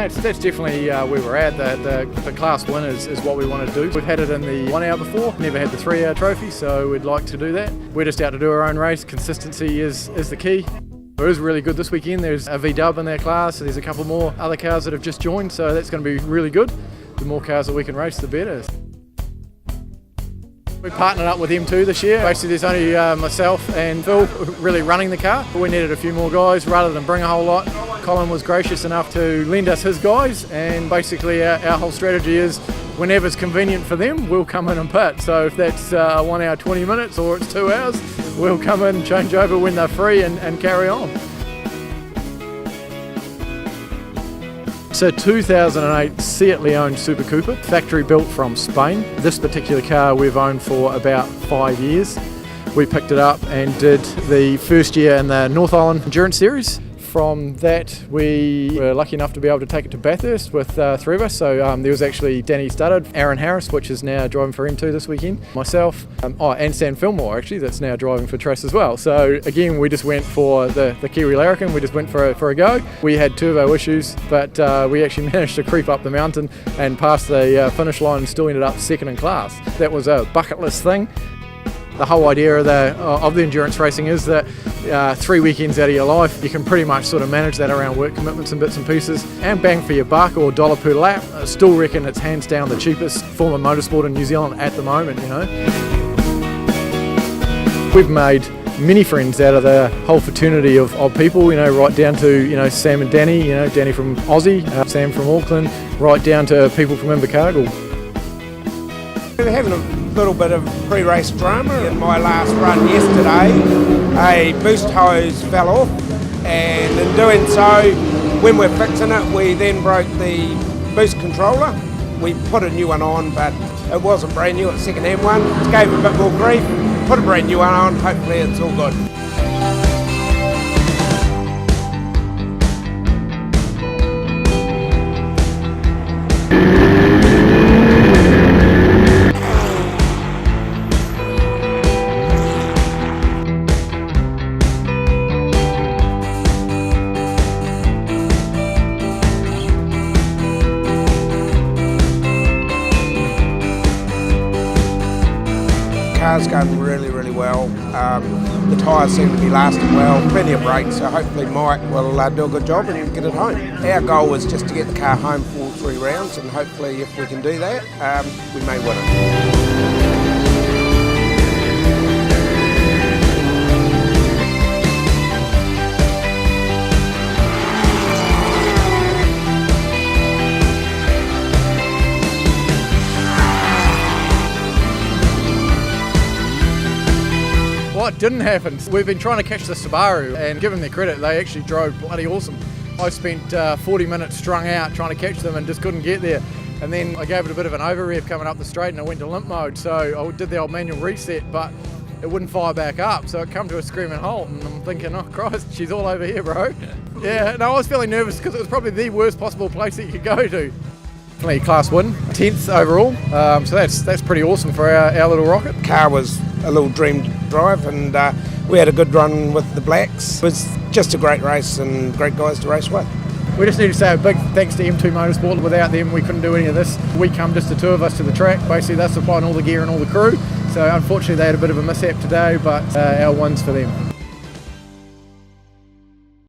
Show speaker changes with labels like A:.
A: that's definitely where we're at. The class win is what we want to do. We've had it in the 1 hour before, never had the 3 hour trophy, so we'd like to do that. We're just out to do our own race. Consistency is the key. It is really good this weekend. There's a V-dub in their class, so there's a couple more other cars that have just joined, so that's going to be really good. The more cars that we can race, the better. We partnered up with M2 this year. Basically there's only myself and Phil really running the car. We needed a few more guys rather than bring a whole lot. Colin was gracious enough to lend us his guys, and basically our whole strategy is whenever it's convenient for them, we'll come in and pit. So if that's 1 hour 20 minutes or it's 2 hours, we'll come in, change over when they're free and carry on. It's a 2008 Seat Leon Super Cooper, factory built from Spain. This particular car we've owned for about 5 years. We picked it up and did the first year in the North Island Endurance Series. From that, we were lucky enough to be able to take it to Bathurst with 3 of us. So there was actually Danny Studdard, Aaron Harris, which is now driving for M2 this weekend, myself, and Sam Fillmore actually, that's now driving for Trace as well. So again, we just went for the Kiwi Larrikin, we just went for a go. We had 2 of our issues, but we actually managed to creep up the mountain and pass the finish line and still ended up second in class. That was a bucket list thing. The whole idea of the endurance racing is that 3 weekends out of your life, you can pretty much sort of manage that around work commitments and bits and pieces, and bang for your buck or dollar per lap. I still reckon it's hands down the cheapest form of motorsport in New Zealand at the moment, you know. We've made many friends out of the whole fraternity of people, you know, right down to, you know, Sam and Danny, you know, Danny from Aussie, Sam from Auckland, right down to people from Invercargill.
B: We're having a little bit of pre-race drama. In my last run yesterday, a boost hose fell off, and in doing so, when we're fixing it, we then broke the boost controller. We put a new one on, but it wasn't brand new, it's a second-hand one. It gave a bit more grief, put a brand new one on, hopefully it's all good. Car's going really well. The tyres seem to be lasting well, plenty of brakes, so hopefully Mike will do a good job and get it home. Our goal was just to get the car home for all 3 rounds, and hopefully if we can do that, we may win it.
A: What didn't happen? We've been trying to catch the Subaru, and give them their credit, they actually drove bloody awesome. I spent 40 minutes strung out trying to catch them and just couldn't get there. And then I gave it a bit of an over rev coming up the straight and I went to limp mode. So I did the old manual reset, but it wouldn't fire back up. So it come to a screaming halt, and I'm thinking, oh Christ, she's all over here, bro. Yeah, no, I was feeling nervous because it was probably the worst possible place that you could go to. Definitely class win, 10th overall. So that's pretty awesome for our little rocket.
B: Car was a little dream drive, and we had a good run with the Blacks. It was just a great race and great guys to race with.
A: We just need to say a big thanks to M2 Motorsport. Without them, we couldn't do any of this. We come just the 2 of us to the track. Basically, they're supplying all the gear and all the crew. So unfortunately, they had a bit of a mishap today, but our one's for them.